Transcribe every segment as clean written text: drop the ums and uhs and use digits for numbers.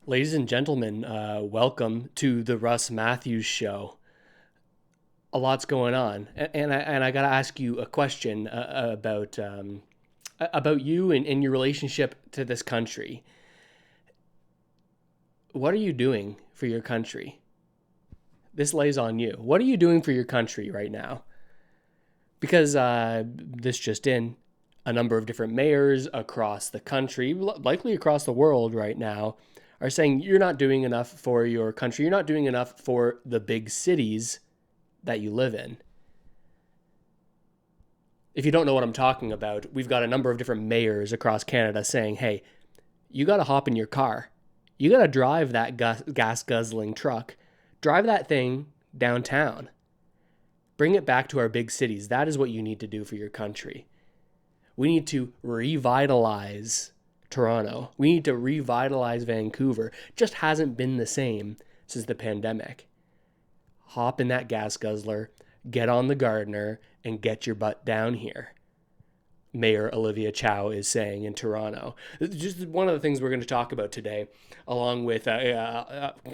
Ladies and gentlemen, welcome to the Russ Matthews Show. A lot's going on, and I got to ask you a question about you and your relationship to this country. What are you doing for your country? This lays on you. What are you doing for your country right now? Because this just in, a number of different mayors across the country, likely across the world right now, are saying you're not doing enough for your country. You're not doing enough for the big cities that you live in. If you don't know what I'm talking about, we've got a number of different mayors across Canada saying, hey, you got to hop in your car. You got to drive that gas guzzling truck. Drive that thing downtown. Bring it back to our big cities. That is what you need to do for your country. We need to revitalize Toronto. We need to revitalize Vancouver. It just hasn't been the same since the pandemic. Hop in that gas guzzler, get on the Gardiner, and get your butt down here. Mayor Olivia Chow is saying in Toronto. Just one of the things we're going to talk about today, along with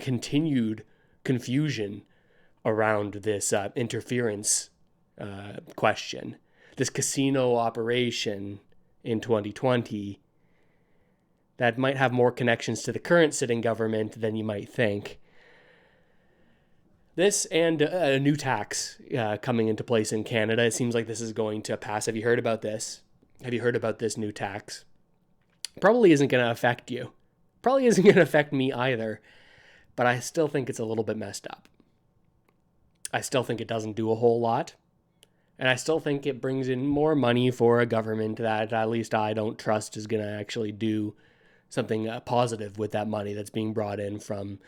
continued confusion around this interference question, this casino operation in 2020 that might have more connections to the current sitting government than you might think. This and a new tax coming into place in Canada. It seems like this is going to pass. Have you heard about this? Have you heard about this new tax? Probably isn't going to affect you. Probably isn't going to affect me either. But I still think it's a little bit messed up. I still think it doesn't do a whole lot. And I still think it brings in more money for a government that at least I don't trust is going to actually do something positive with that money that's being brought in from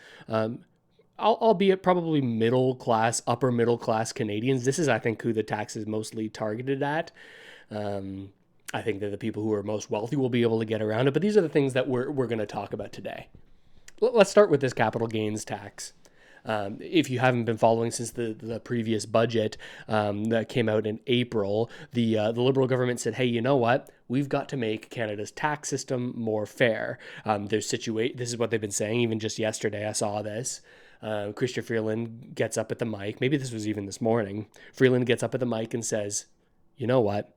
albeit probably middle class, upper middle class Canadians. This is, I think, who the tax is mostly targeted at. I think that the people who are most wealthy will be able to get around it. But these are the things that we're going to talk about today. Let's start with this capital gains tax. If you haven't been following since the previous budget that came out in April, the Liberal government said, hey, you know what? We've got to make Canada's tax system more fair. This is what they've been saying. Even just yesterday, I saw this. Chrystia Freeland gets up at the mic. Maybe this was even this morning. Freeland gets up at the mic and says, you know what?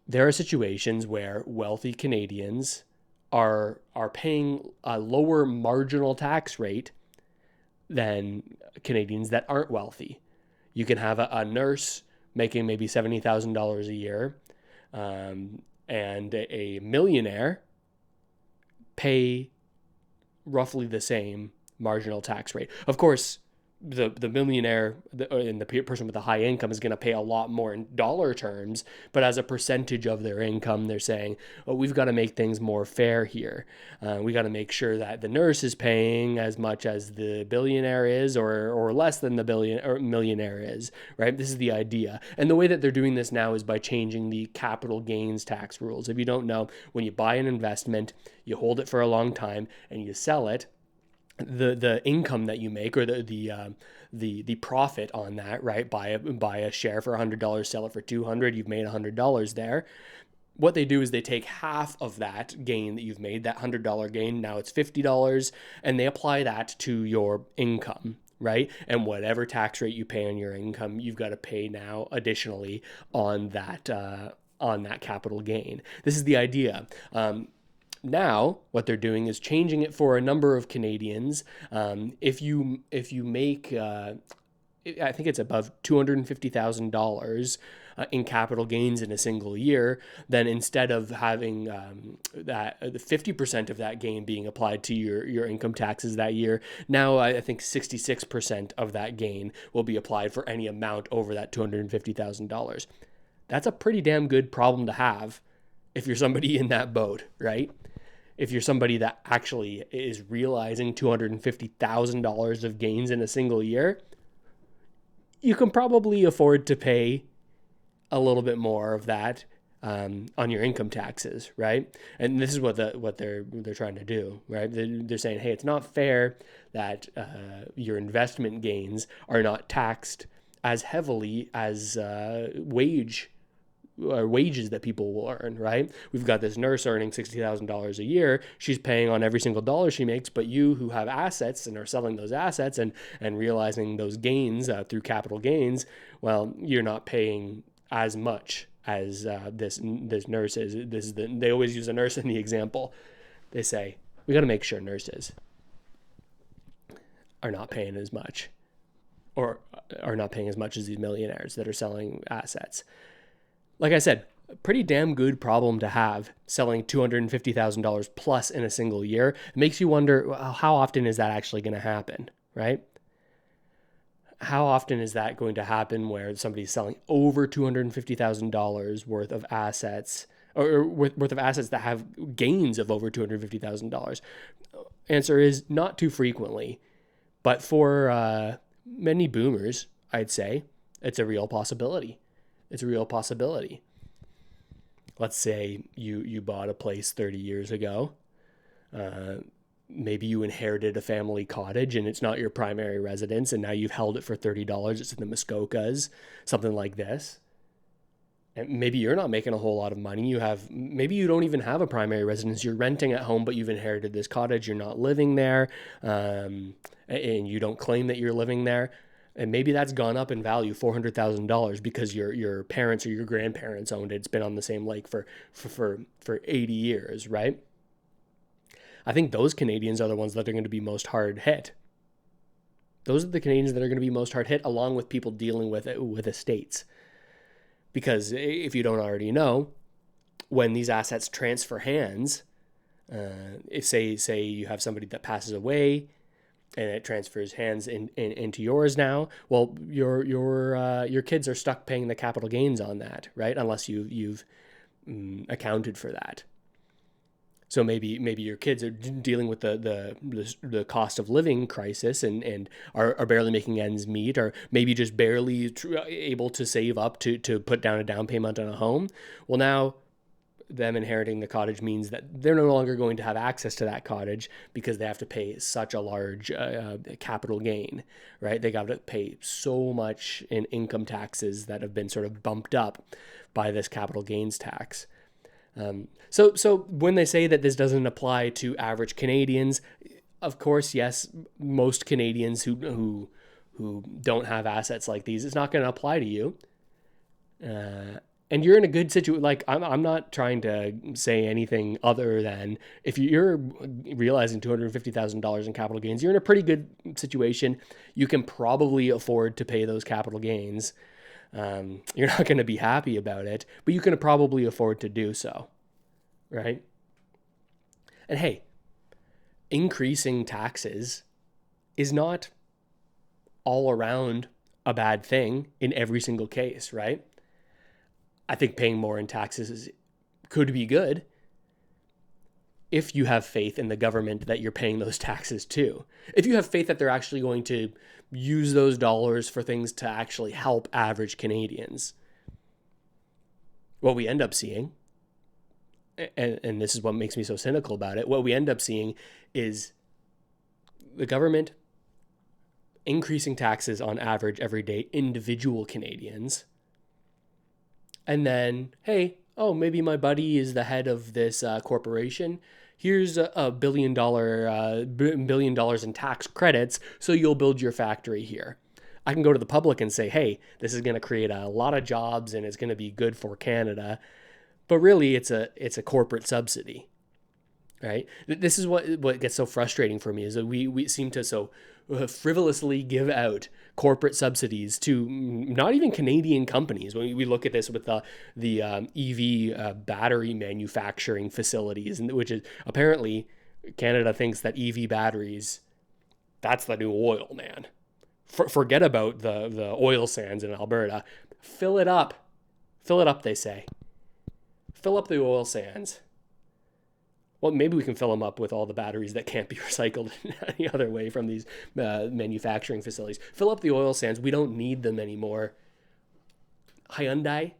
There are situations where wealthy Canadians are paying a lower marginal tax rate than Canadians that aren't wealthy. You can have a nurse making maybe $70,000 a year, and a millionaire pay roughly the same marginal tax rate. Of course, the millionaire and the person with the high income is going to pay a lot more in dollar terms, but as a percentage of their income, they're saying, oh, we've got to make things more fair here. We got to make sure that the nurse is paying as much as the billionaire is, or less than the millionaire is, right? This is the idea. And the way that they're doing this now is by changing the capital gains tax rules. If you don't know, when you buy an investment, you hold it for a long time and you sell it, the income that you make, or the profit on that, right? Buy a share for $100, sell it for $200. You've made $100 there. What they do is they take half of that gain that you've made, that $100 gain. Now it's $50, and they apply that to your income, right? And whatever tax rate you pay on your income, you've got to pay now additionally on that capital gain. This is the idea. Now, what they're doing is changing it for a number of Canadians. If you make, I think it's above $250,000 in capital gains in a single year, then instead of having that 50% of that gain being applied to your income taxes that year, now I think 66% of that gain will be applied for any amount over that $250,000. That's a pretty damn good problem to have if you're somebody in that boat, right? If you're somebody that actually is realizing $250,000 of gains in a single year, you can probably afford to pay a little bit more of that on your income taxes, right? And this is what they're trying to do, right? They're saying, hey, it's not fair that your investment gains are not taxed as heavily as wage wages that people will earn, right? We've got this nurse earning $60,000 a year. She's paying on every single dollar she makes, but you who have assets and are selling those assets and realizing those gains through capital gains, well, you're not paying as much as this nurse is. They always use a nurse in the example. They say, we got to make sure nurses are not paying as much, or are not paying as much as these millionaires that are selling assets. Like I said, a pretty damn good problem to have, selling $250,000 plus in a single year. It makes you wonder, well, how often is that actually going to happen, right? How often is that going to happen where somebody's selling over $250,000 worth of assets, or worth of assets that have gains of over $250,000? Answer is not too frequently, but for many boomers, I'd say it's a real possibility. It's a real possibility. Let's say you bought a place 30 years ago. Maybe you inherited a family cottage and it's not your primary residence, and now you've held it for $30. It's in the Muskokas, something like this. And maybe you're not making a whole lot of money. Maybe you don't even have a primary residence. You're renting at home, but you've inherited this cottage. You're not living there, and you don't claim that you're living there. And maybe that's gone up in value $400,000 because your parents or your grandparents owned it. It's been on the same lake for 80 years, right? I think those Canadians are the ones that are going to be most hard hit. Those are the Canadians that are going to be most hard hit, along with people dealing with estates. Because if you don't already know, when these assets transfer hands, if say you have somebody that passes away, and it transfers hands into yours now, well, your kids are stuck paying the capital gains on that, right? Unless you've accounted for that. So maybe your kids are dealing with the cost of living crisis and are barely making ends meet, or maybe just barely able to save up to put down a down payment on a home. Well, now them inheriting the cottage means that they're no longer going to have access to that cottage because they have to pay such a large capital gain, right? They got to pay so much in income taxes that have been sort of bumped up by this capital gains tax. So when they say that this doesn't apply to average Canadians, of course, yes, most Canadians who don't have assets like these, it's not going to apply to you. And you're in a good situation. Like, I'm not trying to say anything other than if you're realizing $250,000 in capital gains, you're in a pretty good situation. You can probably afford to pay those capital gains. You're not going to be happy about it, but you can probably afford to do so, right? And hey, increasing taxes is not all around a bad thing in every single case, right? I think paying more in taxes could be good if you have faith in the government that you're paying those taxes to. If you have faith that they're actually going to use those dollars for things to actually help average Canadians. What we end up seeing, and this is what makes me so cynical about it, what we end up seeing is the government increasing taxes on average everyday individual Canadians. And then, hey, maybe my buddy is the head of this corporation. Here's $1 billion in tax credits, so you'll build your factory here. I can go to the public and say, hey, this is going to create a lot of jobs and it's going to be good for Canada. But really, it's a corporate subsidy, right? This is what gets so frustrating for me, is that we seem to so frivolously give out corporate subsidies to not even Canadian companies. When we look at this with the EV battery manufacturing facilities, and which is apparently Canada thinks that EV batteries, that's the new oil, man. Forget about the oil sands in Alberta. Fill it up, they say. Fill up the oil sands. Well, maybe we can fill them up with all the batteries that can't be recycled in any other way from these manufacturing facilities. Fill up the oil sands. We don't need them anymore. Hyundai,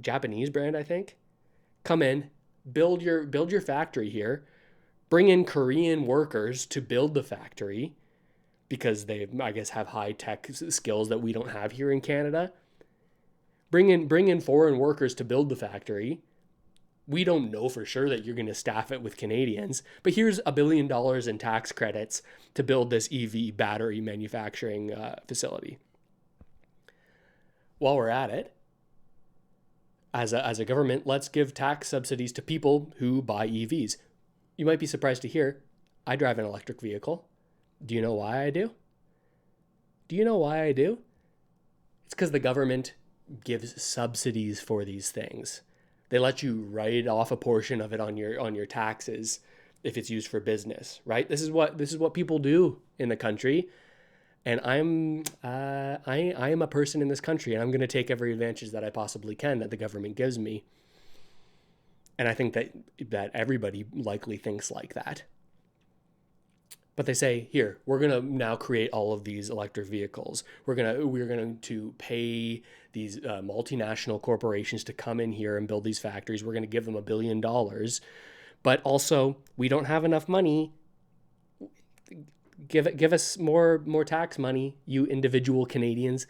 Japanese brand, I think. Come in, build your factory here. Bring in Korean workers to build the factory because they, I guess, have high tech skills that we don't have here in Canada. Bring in foreign workers to build the factory. We don't know for sure that you're going to staff it with Canadians, but here's $1 billion in tax credits to build this EV battery manufacturing facility. While we're at it, as a government, let's give tax subsidies to people who buy EVs. You might be surprised to hear I drive an electric vehicle. Do you know why I do? Do you know why I do? It's because the government gives subsidies for these things. They let you write off a portion of it on your taxes if it's used for business, right? This is what people do in the country, and I am a person in this country, and I'm going to take every advantage that I possibly can that the government gives me. And I think that everybody likely thinks like that. But they say, here, we're going to now create all of these electric vehicles. We're going to pay these multinational corporations to come in here and build these factories. We're going to give them $1 billion. But also, we don't have enough money. Give us more tax money, you individual Canadians.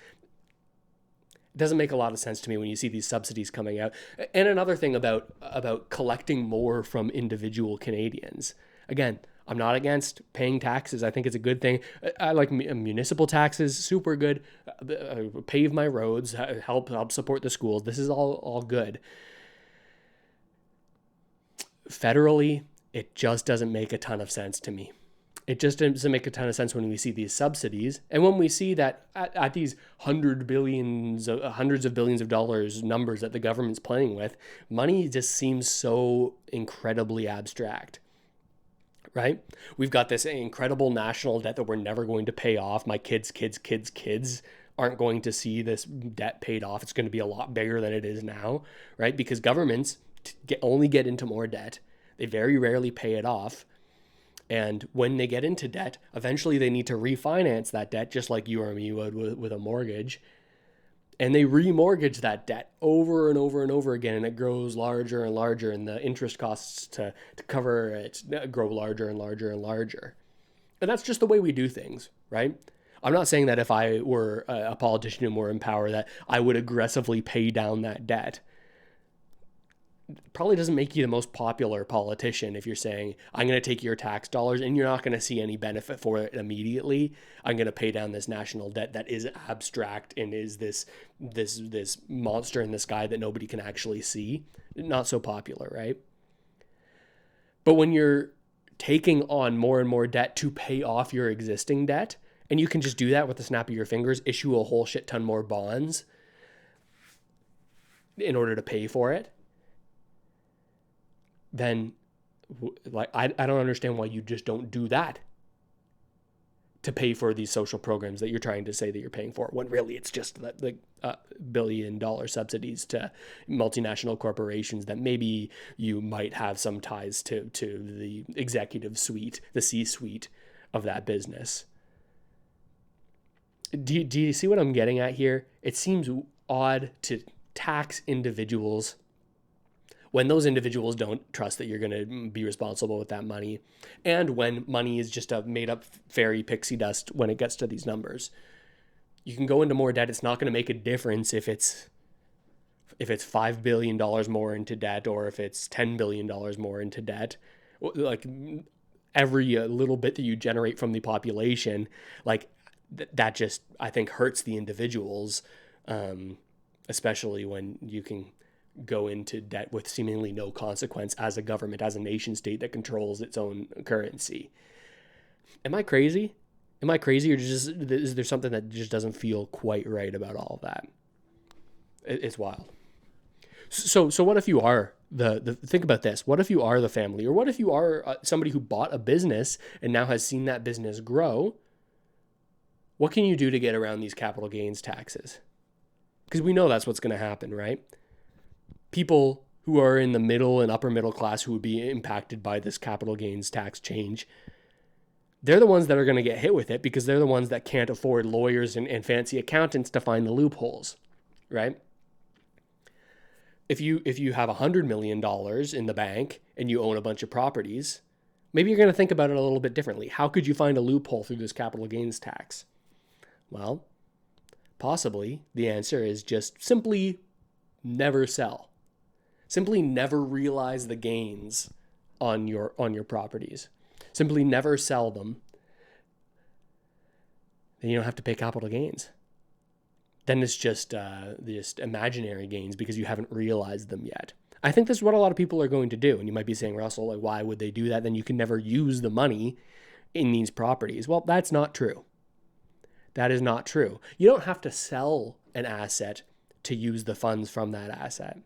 It doesn't make a lot of sense to me when you see these subsidies coming out. And another thing about collecting more from individual Canadians. Again, I'm not against paying taxes. I think it's a good thing. I like municipal taxes, super good. Pave my roads, help support the schools. This is all good. Federally, it just doesn't make a ton of sense to me. It just doesn't make a ton of sense when we see these subsidies. And when we see that at these hundreds of billions of dollars numbers that the government's playing with, money just seems so incredibly abstract. Right? We've got this incredible national debt that we're never going to pay off. My kids aren't going to see this debt paid off. It's going to be a lot bigger than it is now, right? Because governments only get into more debt. They very rarely pay it off. And when they get into debt, eventually they need to refinance that debt, just like you or me would with a mortgage. And they remortgage that debt over and over and over again, and it grows larger and larger, and the interest costs to cover it grow larger and larger and larger. And that's just the way we do things, right? I'm not saying that if I were a politician and were in power that I would aggressively pay down that debt. It probably doesn't make you the most popular politician if you're saying, I'm going to take your tax dollars and you're not going to see any benefit for it immediately. I'm going to pay down this national debt that is abstract and is this monster in the sky that nobody can actually see. Not so popular, right? But when you're taking on more and more debt to pay off your existing debt, and you can just do that with the snap of your fingers, issue a whole shit ton more bonds in order to pay for it, then like I don't understand why you just don't do that to pay for these social programs that you're trying to say that you're paying for, when really it's just the $1 billion subsidies to multinational corporations that maybe you might have some ties to the executive suite, the C-suite of that business. Do you see what I'm getting at here? It seems odd to tax individuals when those individuals don't trust that you're going to be responsible with that money, and when money is just a made up fairy pixie dust when it gets to these numbers. You can go into more debt. It's not going to make a difference if it's $5 billion more into debt or if it's $10 billion more into debt. Like every little bit that you generate from the population, like that just, I think, hurts the individuals, especially when you can go into debt with seemingly no consequence as a government, as a nation state that controls its own currency. Am I crazy? Am I crazy, or is there something that just doesn't feel quite right about all of that? It's wild. So what if you are think about this. What if you are the family, or what if you are somebody who bought a business and now has seen that business grow? What can you do to get around these capital gains taxes? Because we know that's what's going to happen, right? People who are in the middle and upper middle class who would be impacted by this capital gains tax change, they're the ones that are going to get hit with it because they're the ones that can't afford lawyers and fancy accountants to find the loopholes, right? If you have $100 million in the bank and you own a bunch of properties, maybe you're going to think about it a little bit differently. How could you find a loophole through this capital gains tax? Well, possibly the answer is just simply never sell. Simply never realize the gains on your properties. Simply never sell them. Then you don't have to pay capital gains. Then it's just imaginary gains because you haven't realized them yet. I think this is what a lot of people are going to do. And you might be saying, Russell, like, why would they do that? Then you can never use the money in these properties. Well, that's not true. That is not true. You don't have to sell an asset to use the funds from that asset,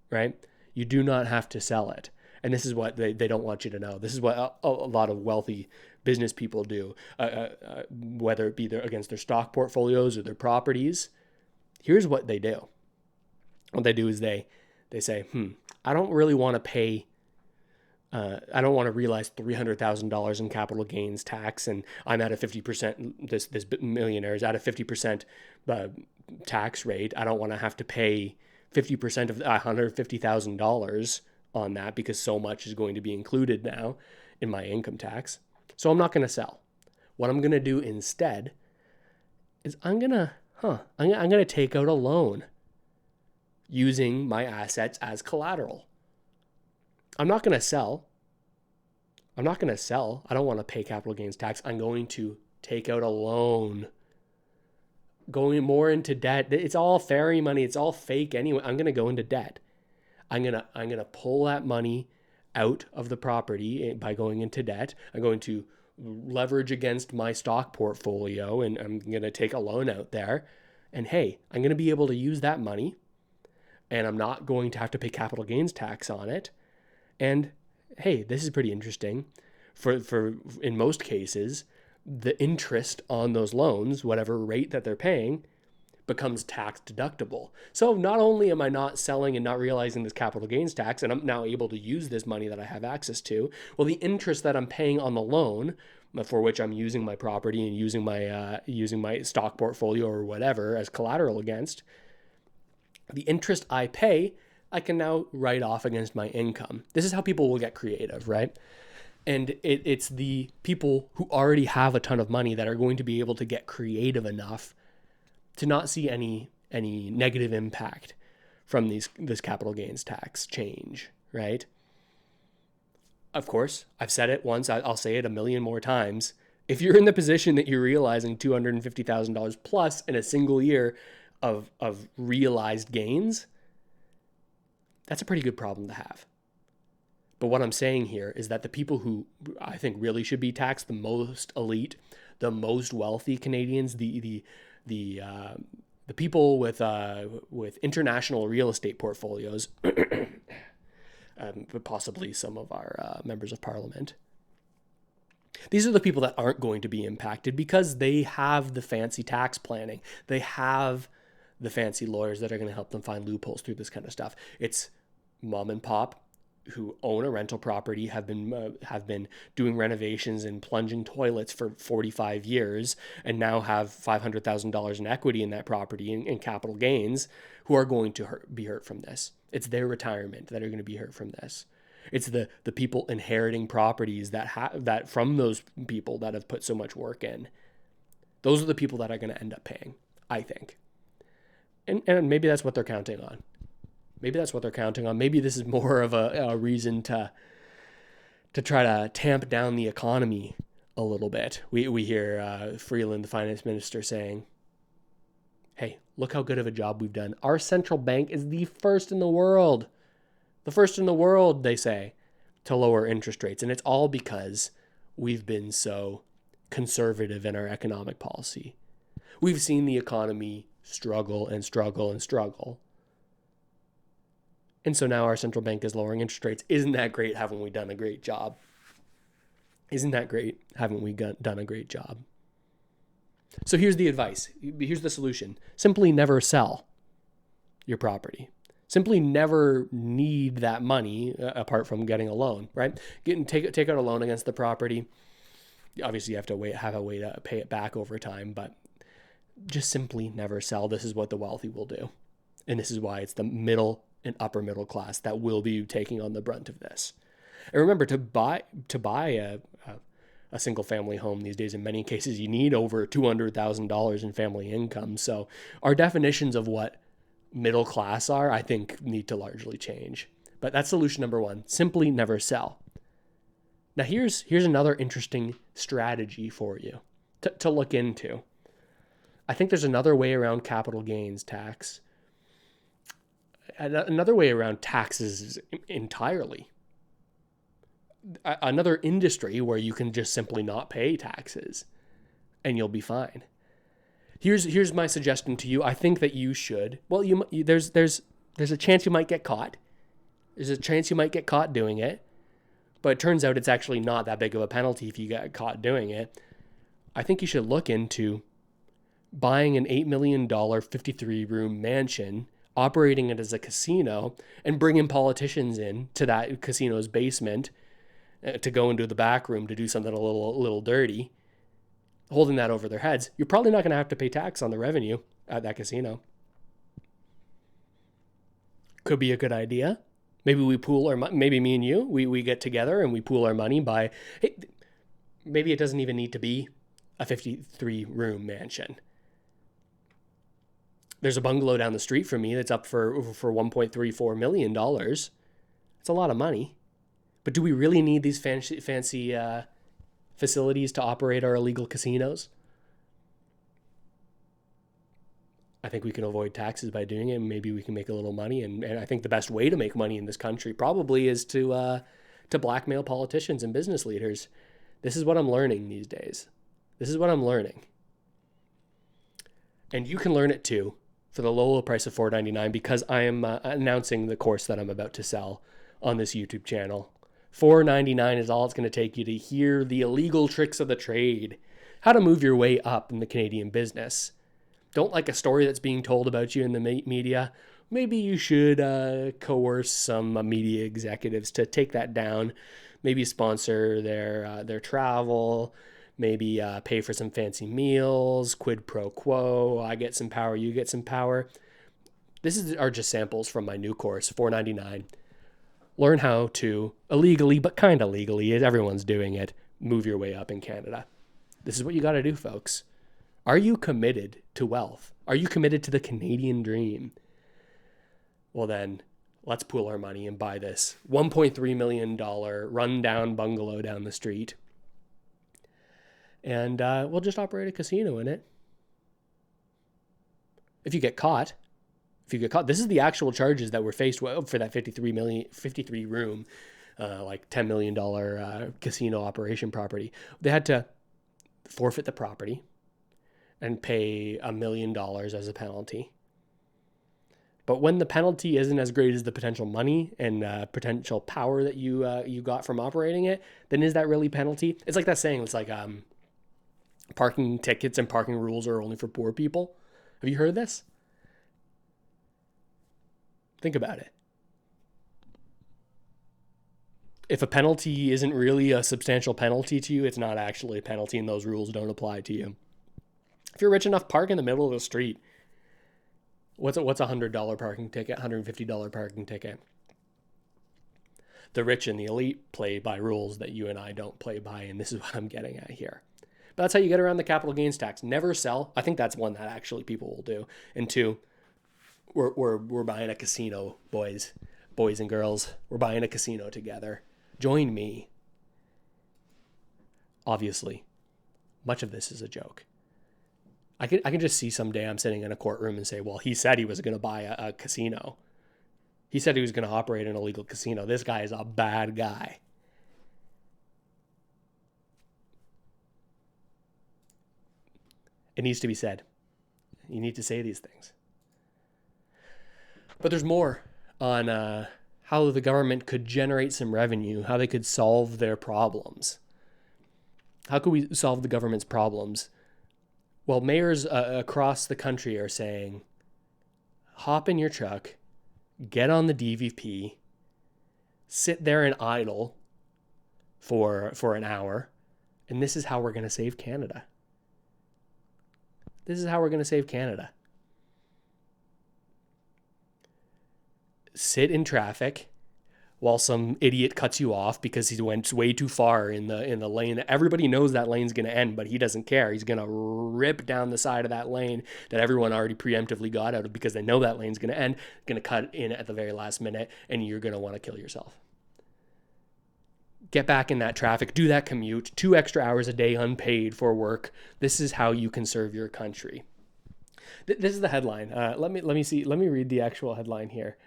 right? You do not have to sell it. And this is what they don't want you to know. This is what a lot of wealthy business people do, whether it be against their stock portfolios or their properties. Here's what they do. What they do is they say, I don't really want to pay, I don't want to realize $300,000 in capital gains tax, and I'm at a 50%, this millionaire is at a 50% tax rate. I don't want to have to pay 50% of $150,000 on that because so much is going to be included now in my income tax. So I'm not going to sell. What I'm going to do instead is I'm going to take out a loan using my assets as collateral. I'm not going to sell. I don't want to pay capital gains tax. I'm going to take out a loan. Going more into debt. It's all fairy money. It's all fake anyway. I'm going to go into debt. I'm going to pull that money out of the property by going into debt. I'm going to leverage against my stock portfolio, and I'm going to take a loan out there. And hey, I'm going to be able to use that money, and I'm not going to have to pay capital gains tax on it. And hey, this is pretty interesting. For in most cases, the interest on those loans, whatever rate that they're paying, becomes tax deductible. So not only am I not selling and not realizing this capital gains tax, and I'm now able to use this money that I have access to, well, the interest that I'm paying on the loan, for which I'm using my property and using my stock portfolio or whatever as collateral against, the interest I pay, I can now write off against my income. This is how people will get creative, right? And it's the people who already have a ton of money that are going to be able to get creative enough to not see any negative impact from this capital gains tax change, right? Of course, I've said it once, I'll say it a million more times. If you're in the position that you're realizing $250,000 plus in a single year of realized gains, that's a pretty good problem to have. But what I'm saying here is that the people who I think really should be taxed, the most elite, the most wealthy Canadians, the people with international real estate portfolios, but possibly some of our members of parliament. These are the people that aren't going to be impacted because they have the fancy tax planning. They have the fancy lawyers that are going to help them find loopholes through this kind of stuff. It's mom and pop who own a rental property, have been doing renovations and plunging toilets for 45 years, and now have $500,000 in equity in that property in capital gains, who are going to be hurt from this. It's their retirement that are going to be hurt from this. It's the people inheriting properties that from those people that have put so much work in. Those are the people that are going to end up paying, I think. And maybe that's what they're counting on. Maybe this is more of a reason to try to tamp down the economy a little bit. We hear Freeland, the finance minister, saying, hey, look how good of a job we've done. Our central bank is the first in the world. The first in the world, they say, to lower interest rates. And it's all because we've been so conservative in our economic policy. We've seen the economy struggle and struggle and struggle. And so now our central bank is lowering interest rates. Isn't that great? Haven't we done a great job? Isn't that great? Haven't we done a great job? So here's the advice. Here's the solution. Simply never sell your property. Simply never need that money apart from getting a loan, right? Take out a loan against the property. Obviously, you have to have a way to pay it back over time, but just simply never sell. This is what the wealthy will do. And this is why it's the middle and upper middle class that will be taking on the brunt of this. And remember, to buy a single family home these days, in many cases, you need over $200,000 in family income. So our definitions of what middle class are, I think need to largely change. But that's solution number one. Simply never sell. Now here's another interesting strategy for you to look into. I think there's another way around capital gains tax. Another way around taxes entirely. Another industry where you can just simply not pay taxes and you'll be fine. Here's my suggestion to you. I think that you should. Well, there's a chance you might get caught. There's a chance you might get caught doing it. But it turns out it's actually not that big of a penalty if you get caught doing it. I think you should look into buying an $8 million 53-room mansion, operating it as a casino, and bringing politicians in to that casino's basement to go into the back room to do something a little dirty, holding that over their heads. You're probably not going to have to pay tax on the revenue at that casino. Could be a good idea. Maybe we pool our money. Maybe me and you, we get together and we pool our money by, hey, maybe it doesn't even need to be a 53-room mansion. There's a bungalow down the street from me that's up for $1.34 million. It's a lot of money. But do we really need these fancy facilities to operate our illegal casinos? I think we can avoid taxes by doing it, and maybe we can make a little money. And I think the best way to make money in this country probably is to blackmail politicians and business leaders. This is what I'm learning these days. This is what I'm learning. And you can learn it too for the low price of $4.99 because I am announcing the course that I'm about to sell on this YouTube channel. $4.99 is all it's going to take you to hear the illegal tricks of the trade, how to move your way up in the Canadian business. Don't like a story that's being told about you in the media? Maybe you should coerce some media executives to take that down. Maybe sponsor their travel. Maybe pay for some fancy meals. Quid pro quo. I get some power. You get some power. Are just samples from my new course, $4.99. Learn how to illegally, but kind of legally, as everyone's doing it, move your way up in Canada. This is what you got to do, folks. Are you committed to wealth? Are you committed to the Canadian dream? Well then, let's pool our money and buy this $1.3 million rundown bungalow down the street. And we'll just operate a casino in it. If you get caught, this is the actual charges that we're faced with for that 53 room, like $10 million casino operation property. They had to forfeit the property and pay $1 million as a penalty. But when the penalty isn't as great as the potential money and potential power that you got from operating it, then is that really penalty? It's like that saying. It's like parking tickets and parking rules are only for poor people. Have you heard this? Think about it. If a penalty isn't really a substantial penalty to you, it's not actually a penalty, and those rules don't apply to you. If you're rich enough, park in the middle of the street. What's a $100 parking ticket, $150 parking ticket? The rich and the elite play by rules that you and I don't play by, and this is what I'm getting at here. But that's how you get around the capital gains tax. Never sell. I think that's one that actually people will do. And two, we're buying a casino, boys and girls. We're buying a casino together. Join me. Obviously, much of this is a joke. I can just see someday I'm sitting in a courtroom and say, well, he said he was going to buy a casino. He said he was going to operate an illegal casino. This guy is a bad guy. It needs to be said. You need to say these things. But there's more on how the government could generate some revenue, how they could solve their problems. How could we solve the government's problems? Well, mayors across the country are saying, hop in your truck, get on the DVP, sit there and idle for an hour, and this is how we're going to save Canada. This is how we're going to save Canada. Sit in traffic, while some idiot cuts you off because he went way too far in the lane. Everybody knows that lane's going to end, but he doesn't care. He's going to rip down the side of that lane that everyone already preemptively got out of because they know that lane's going to end, going to cut in at the very last minute, and you're going to want to kill yourself. Get back in that traffic, do that commute, 2 extra hours a day unpaid for work. This is how you can serve your country. This is the headline. Let me see. Let me read the actual headline here.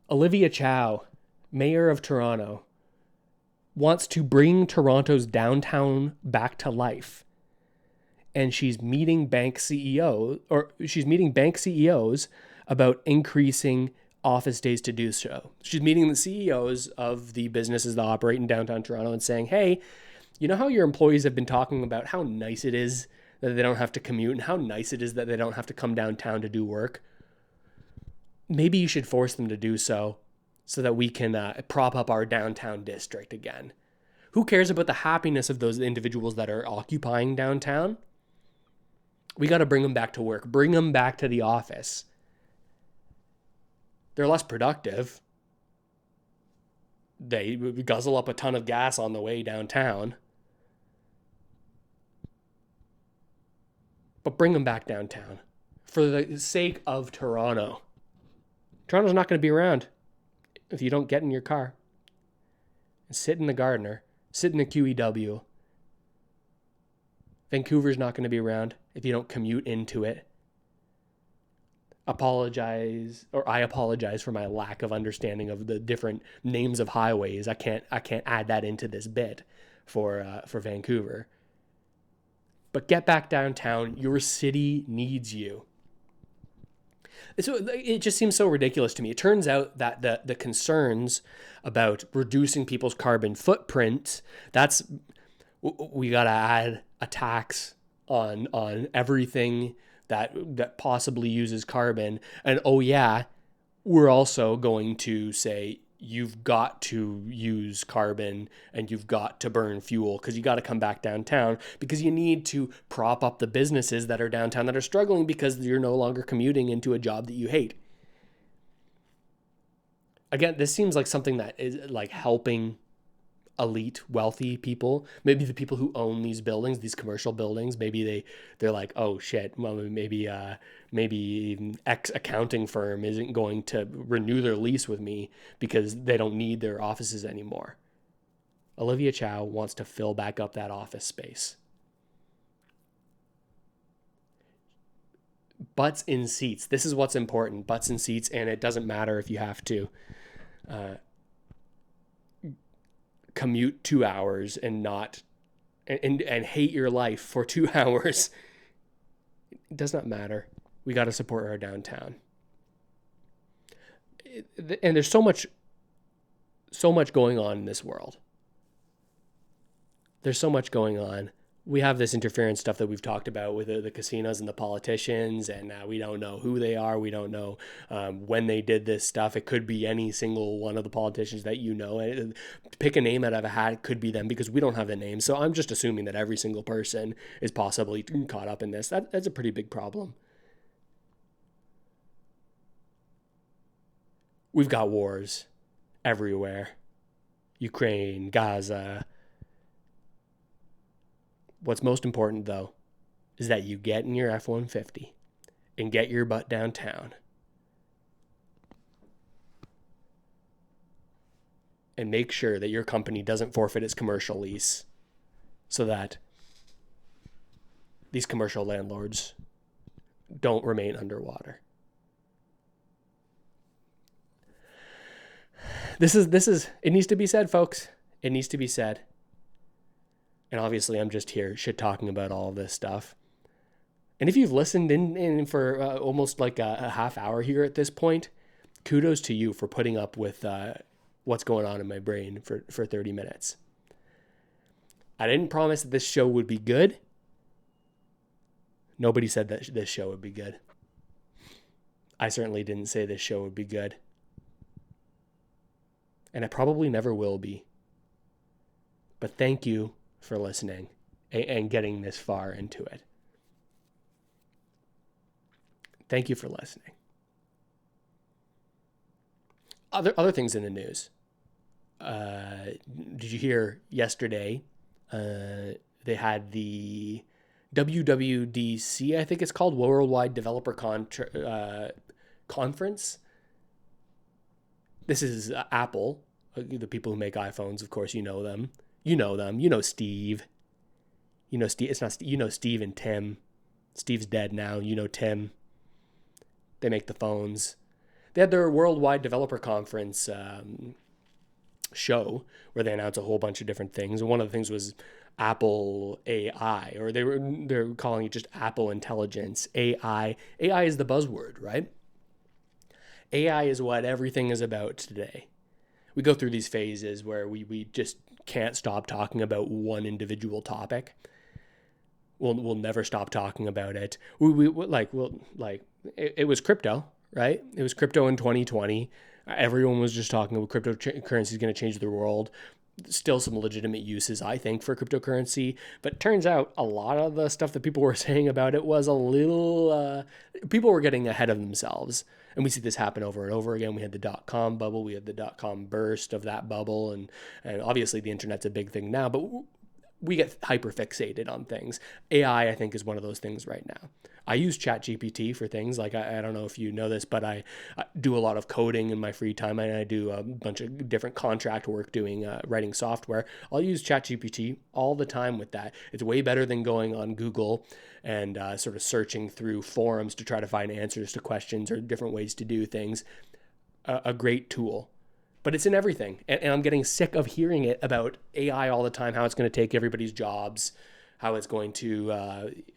Olivia Chow, mayor of Toronto, wants to bring Toronto's downtown back to life. And she's meeting bank CEOs about increasing office days to do so. She's meeting the CEOs of the businesses that operate in downtown Toronto and saying, hey, you know how your employees have been talking about how nice it is that they don't have to commute and how nice it is that they don't have to come downtown to do work? Maybe you should force them to do so that we can prop up our downtown district again. Who cares about the happiness of those individuals that are occupying downtown? We got to bring them back to work, bring them back to the office. They're less productive. They guzzle up a ton of gas on the way downtown. But bring them back downtown for the sake of Toronto. Toronto's not going to be around if you don't get in your car and sit in the Gardiner, sit in the QEW. Vancouver's not going to be around if you don't commute into it. I apologize for my lack of understanding of the different names of highways. I can't add that into this bit for Vancouver. But get back downtown. Your city needs you. So it just seems so ridiculous to me. It turns out that the concerns about reducing people's carbon footprint, we got to add a tax on everything that possibly uses carbon. And oh yeah, we're also going to say you've got to use carbon and you've got to burn fuel because you got to come back downtown because you need to prop up the businesses that are downtown that are struggling because you're no longer commuting into a job that you hate. Again, this seems like something that is like helping elite, wealthy people, maybe the people who own these buildings, these commercial buildings. Maybe they're like, oh shit, well, maybe X accounting firm isn't going to renew their lease with me because they don't need their offices anymore. Olivia Chow wants to fill back up that office space. Butts in seats. This is what's important. Butts in seats, and it doesn't matter if you have to commute 2 hours and hate your life for 2 hours. It does not matter. We got to support our downtown. And there's so much going on in this world. There's so much going on. We have this interference stuff that we've talked about with the casinos and the politicians, and we don't know who they are. We don't know when they did this stuff. It could be any single one of the politicians that you know. Pick a name out of a hat, it could be them because we don't have the name. So I'm just assuming that every single person is possibly caught up in this. That's a pretty big problem. We've got wars everywhere. Ukraine, Gaza. What's most important, though, is that you get in your F-150 and get your butt downtown and make sure that your company doesn't forfeit its commercial lease so that these commercial landlords don't remain underwater. This is, it needs to be said, folks. It needs to be said. And obviously, I'm just here shit talking about all of this stuff. And if you've listened in for almost like a half hour here at this point, kudos to you for putting up with what's going on in my brain for 30 minutes. I didn't promise that this show would be good. Nobody said that this show would be good. I certainly didn't say this show would be good. And it probably never will be. But thank you for listening and getting this far into it. Thank you for listening. Other things in the news. Did you hear yesterday? They had the WWDC, I think it's called, Worldwide Developer Conference. This is Apple, the people who make iPhones. Of course, you know them. You know them. You know Steve. You know Steve. It's not. You know Steve and Tim. Steve's dead now. You know Tim. They make the phones. They had their Worldwide Developer Conference show where they announced a whole bunch of different things. And one of the things was Apple AI, or they're calling it just Apple Intelligence. AI. AI is the buzzword, right? AI is what everything is about today. We go through these phases where we just can't stop talking about one individual topic. We'll never stop talking about it. It was crypto, right? It was crypto in 2020. Everyone was just talking about cryptocurrency is going to change the world. Still some legitimate uses, I think, for cryptocurrency. But it turns out a lot of the stuff that people were saying about it was a little, people were getting ahead of themselves. And we see this happen over and over again. We had the dot-com bubble. We had the dot-com burst of that bubble. And obviously the internet's a big thing now. But we get hyper fixated on things. AI, I think, is one of those things right now. I use ChatGPT for things like, I don't know if you know this, but I do a lot of coding in my free time, and I do a bunch of different contract work doing writing software. I'll use ChatGPT all the time with that. It's way better than going on Google and sort of searching through forums to try to find answers to questions or different ways to do things. A great tool. But it's in everything. And I'm getting sick of hearing it about AI all the time, how it's going to take everybody's jobs, how it's going to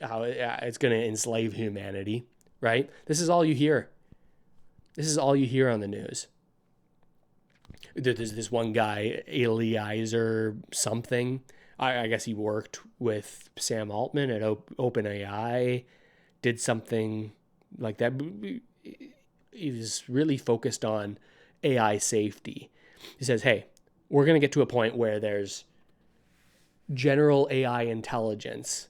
enslave humanity, right? This is all you hear. This is all you hear on the news. There's this one guy, Eliezer something. I guess he worked with Sam Altman at OpenAI, did something like that. He was really focused on AI safety. He says, hey, we're going to get to a point where there's general AI intelligence,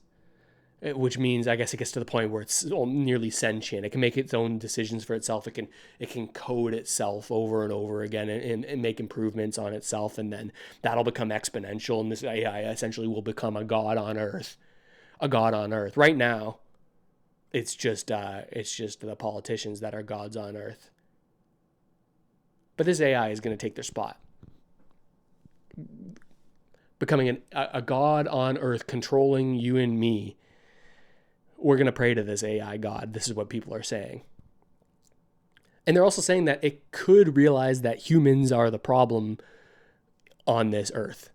which means I guess it gets to the point where it's nearly sentient. It can make its own decisions for itself. It can code itself over and over again and make improvements on itself. And then that'll become exponential. And this AI essentially will become a god on earth. A god on earth. Right now, it's just the politicians that are gods on earth. But this AI is going to take their spot. Becoming a god on earth, controlling you and me. We're going to pray to this AI god. This is what people are saying. And they're also saying that it could realize that humans are the problem on this earth.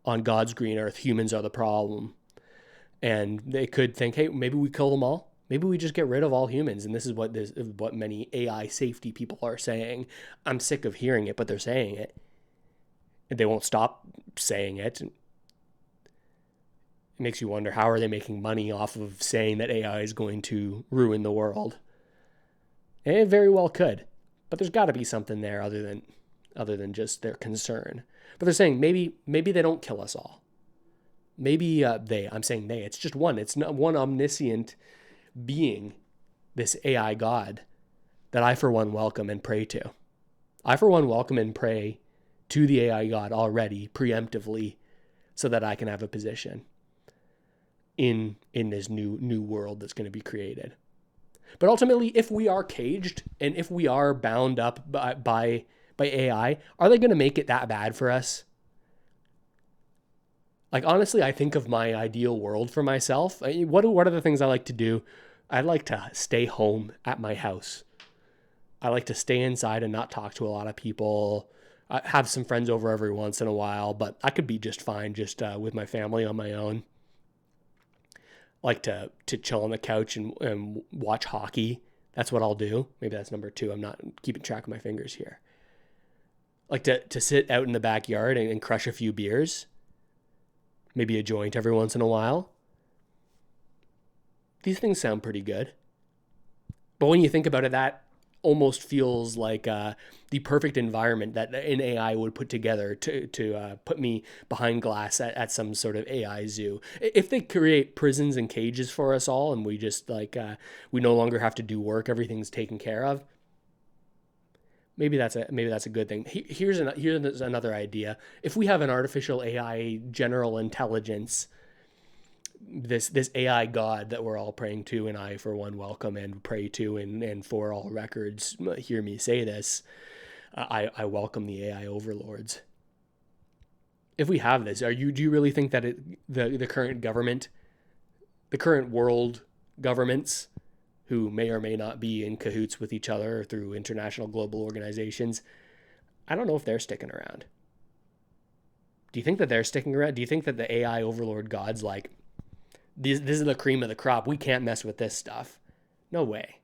On God's green earth, humans are the problem. And they could think, hey, maybe we kill them all. Maybe we just get rid of all humans. And this is what many AI safety people are saying. I'm sick of hearing it, but they're saying it. And they won't stop saying it. It makes you wonder, how are they making money off of saying that AI is going to ruin the world? And it very well could. But there's got to be something there other than just their concern. But they're saying maybe they don't kill us all. Maybe I'm saying they. It's just one. It's not one omniscient being, this AI God, that I for one welcome and pray to. I for one welcome and pray to the AI God already, preemptively, so that I can have a position in this new world that's going to be created. But ultimately, if we are caged and if we are bound up by AI, are they going to make it that bad for us? Like, honestly, I think of my ideal world for myself. What are the things I like to do? I like to stay home at my house. I like to stay inside and not talk to a lot of people. I have some friends over every once in a while, but I could be just fine just with my family on my own. I like to chill on the couch and watch hockey. That's what I'll do. Maybe that's number 2. I'm not keeping track of my fingers here. I like to sit out in the backyard and crush a few beers. Maybe a joint every once in a while. These things sound pretty good. But when you think about it, that almost feels like the perfect environment that an AI would put together to put me behind glass at some sort of AI zoo. If they create prisons and cages for us all and we just we no longer have to do work, everything's taken care of, Maybe that's a good thing. Here's another idea. If we have an artificial AI general intelligence, this AI God that we're all praying to, and I for one welcome and pray to, and for all records, hear me say this. I welcome the AI overlords. If we have this, do you really think that the current government, the current world governments, who may or may not be in cahoots with each other through international global organizations, I don't know if they're sticking around. Do you think that they're sticking around? Do you think that the AI overlord God's like, this is the cream of the crop, we can't mess with this stuff? No way.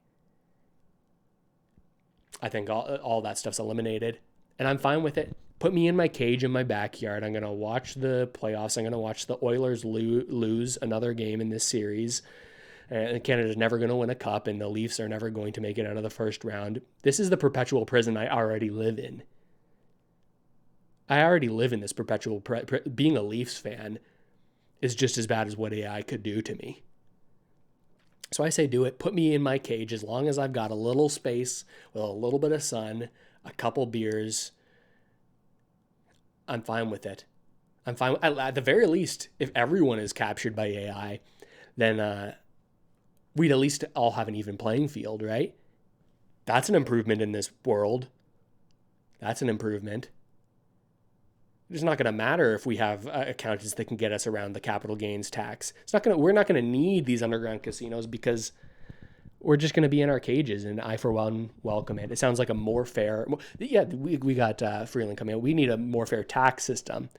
I think all that stuff's eliminated, and I'm fine with it. Put me in my cage in my backyard. I'm going to watch the playoffs. I'm going to watch the Oilers lose another game in this series. And Canada's never going to win a cup, and the Leafs are never going to make it out of the first round. This is the perpetual prison I already live in. I already live in this perpetual being a Leafs fan is just as bad as what AI could do to me. So I say do it. Put me in my cage as long as I've got a little space with a little bit of sun, a couple beers. I'm fine with it. I'm fine. At the very least, if everyone is captured by AI, then we'd at least all have an even playing field, right? That's an improvement in this world. That's an improvement. It's not going to matter if we have accountants that can get us around the capital gains tax. We're not going to need these underground casinos because we're just going to be in our cages, and I, for one, welcome it. It sounds like a more fair... Yeah, we got Freeland coming out. We need a more fair tax system.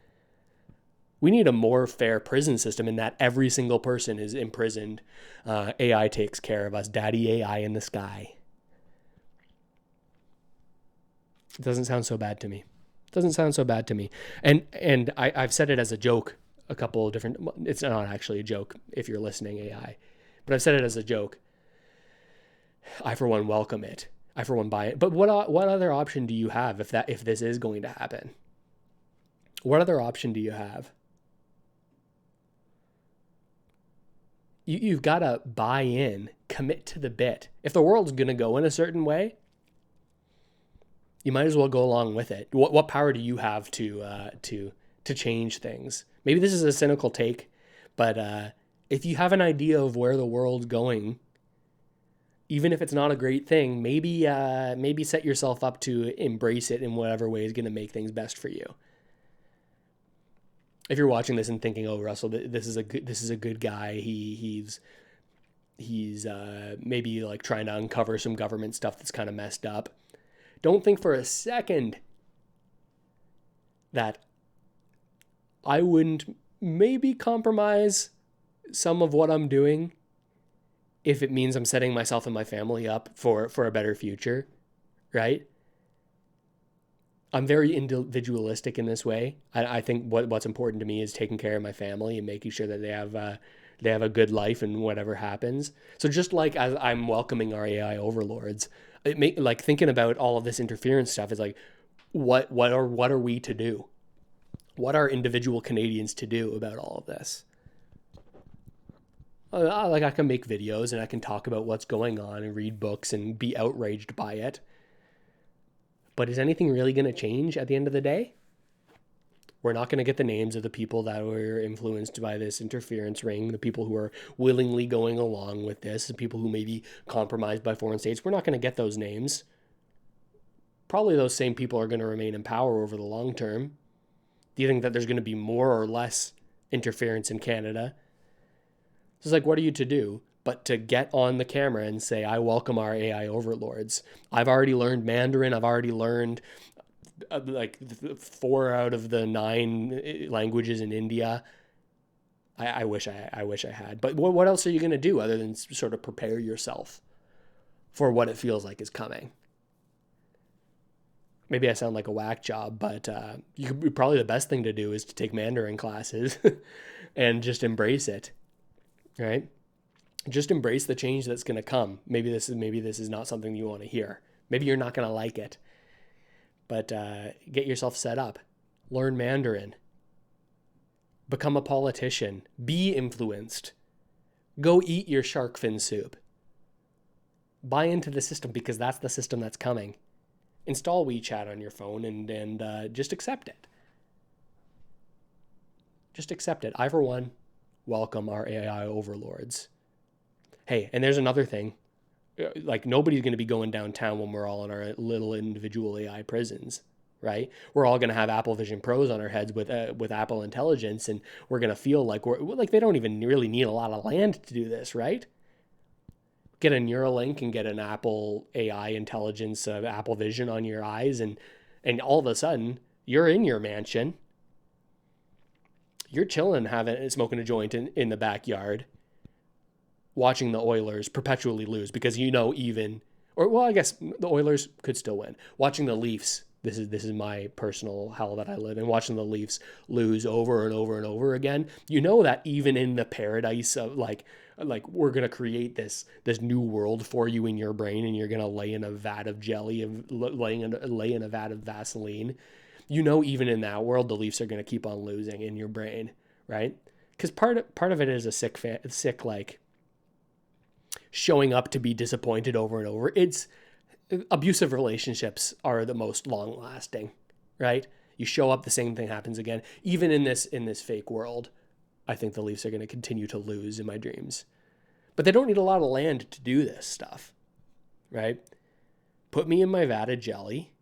We need a more fair prison system in that every single person is imprisoned. AI takes care of us. Daddy AI in the sky. It doesn't sound so bad to me. And I've said it as a joke a couple of different... It's not actually a joke if you're listening, AI. But I've said it as a joke. I, for one, welcome it. I, for one, buy it. But what other option do you have if this is going to happen? What other option do you have? You've got to buy in, commit to the bit. If the world's going to go in a certain way, you might as well go along with it. What power do you have to change things? Maybe this is a cynical take, but if you have an idea of where the world's going, even if it's not a great thing, maybe set yourself up to embrace it in whatever way is going to make things best for you. If you're watching this and thinking, "Oh, Russell, this is a good guy. He's maybe like trying to uncover some government stuff that's kind of messed up," don't think for a second that I wouldn't maybe compromise some of what I'm doing if it means I'm setting myself and my family up for a better future, right? I'm very individualistic in this way. I think what's important to me is taking care of my family and making sure that they have a good life and whatever happens. So just like as I'm welcoming our AI overlords, like thinking about all of this interference stuff is like, what are we to do? What are individual Canadians to do about all of this? Like I can make videos and I can talk about what's going on and read books and be outraged by it. But is anything really going to change at the end of the day? We're not going to get the names of the people that were influenced by this interference ring, the people who are willingly going along with this, the people who may be compromised by foreign states. We're not going to get those names. Probably those same people are going to remain in power over the long term. Do you think that there's going to be more or less interference in Canada? So it's like, what are you to do but to get on the camera and say, I welcome our AI overlords. I've already learned Mandarin. I've already learned like 4 out of the 9 languages in India. I wish I had. But what else are you going to do other than sort of prepare yourself for what it feels like is coming? Maybe I sound like a whack job, but probably the best thing to do is to take Mandarin classes and just embrace it, right? Just embrace the change that's going to come. Maybe this is not something you want to hear. Maybe you're not going to like it. But get yourself set up. Learn Mandarin. Become a politician. Be influenced. Go eat your shark fin soup. Buy into the system because that's the system that's coming. Install WeChat on your phone and just accept it. Just accept it. I, for one, welcome our AI overlords. Hey, and there's another thing. Like, nobody's going to be going downtown when we're all in our little individual AI prisons, right? We're all going to have Apple Vision Pros on our heads with Apple Intelligence, and we're going to feel like we're like they don't even really need a lot of land to do this, right? Get a Neuralink and get an Apple AI intelligence, Apple Vision on your eyes, and all of a sudden you're in your mansion, you're chilling, smoking a joint in the backyard, watching the Oilers perpetually lose because I guess the Oilers could still win. Watching the Leafs, this is my personal hell that I live in, watching the Leafs lose over and over and over again. You know that even in the paradise of like we're gonna create this new world for you in your brain, and you're gonna lay in a vat of jelly, lay in a vat of Vaseline. You know, even in that world, the Leafs are gonna keep on losing in your brain, right? Because part of it is a sick like showing up to be disappointed over and over. It's abusive relationships are the most long lasting, right? You show up, the same thing happens again. Even in this fake world, I think the Leafs are going to continue to lose in my dreams. But they don't need a lot of land to do this stuff, right? Put me in my vat of jelly.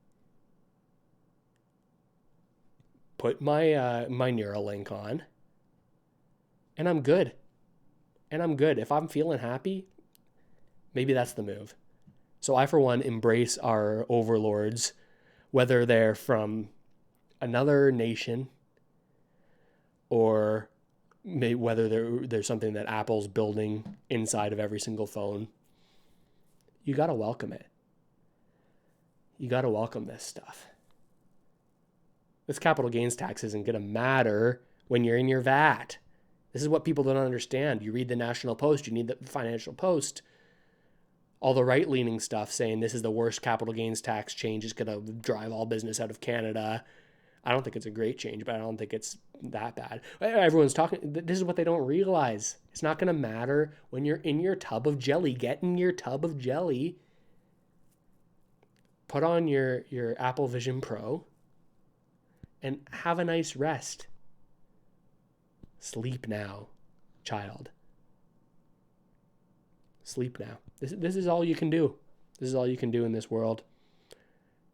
Put my my Neuralink on, and I'm good. And I'm good. If I'm feeling happy, maybe that's the move. So I, for one, embrace our overlords, whether they're from another nation or whether there's something that Apple's building inside of every single phone. You got to welcome it. You got to welcome this stuff. This capital gains tax isn't going to matter when you're in your VAT. This is what people don't understand. You read the National Post, you need the Financial Post. All the right-leaning stuff saying this is the worst capital gains tax change. It's going to drive all business out of Canada. I don't think it's a great change, but I don't think it's that bad. Everyone's talking. This is what they don't realize. It's not going to matter when you're in your tub of jelly. Get in your tub of jelly. Put on your Apple Vision Pro and have a nice rest. Sleep now, child. Sleep now. This is all you can do. This is all you can do in this world.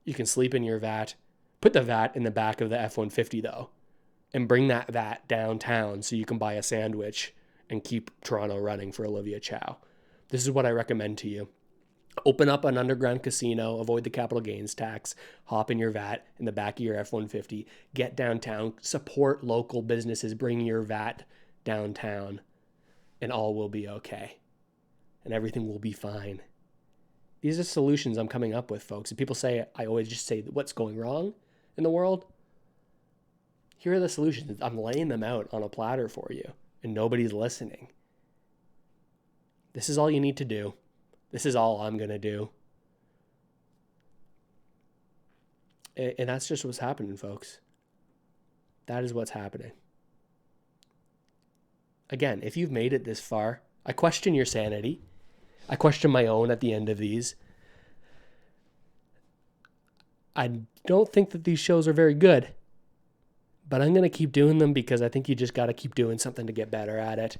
You can sleep in your vat. Put the vat in the back of the F-150 though, and bring that vat downtown so you can buy a sandwich and keep Toronto running for Olivia Chow. This is what I recommend to you. Open up an underground casino, avoid the capital gains tax, hop in your vat in the back of your F-150, get downtown, support local businesses, bring your vat downtown, and all will be okay. And everything will be fine. These are solutions I'm coming up with, folks. And people say, I always just say, what's going wrong in the world? Here are the solutions. I'm laying them out on a platter for you, and nobody's listening. This is all you need to do. This is all I'm going to do. And that's just what's happening, folks. That is what's happening. Again, if you've made it this far, I question your sanity. I question my own at the end of these. I don't think that these shows are very good, but I'm going to keep doing them because I think you just got to keep doing something to get better at it.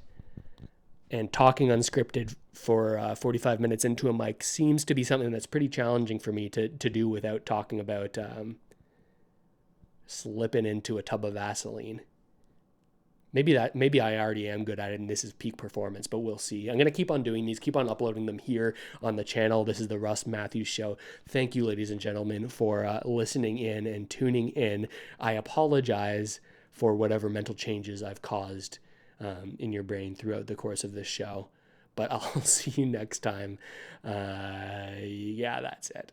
And talking unscripted for 45 minutes into a mic seems to be something that's pretty challenging for me to do without talking about slipping into a tub of Vaseline. Maybe I already am good at it and this is peak performance, but we'll see. I'm going to keep on doing these, keep on uploading them here on the channel. This is the Russ Matthews Show. Thank you, ladies and gentlemen, for listening in and tuning in. I apologize for whatever mental changes I've caused in your brain throughout the course of this show. But I'll see you next time. Yeah, that's it.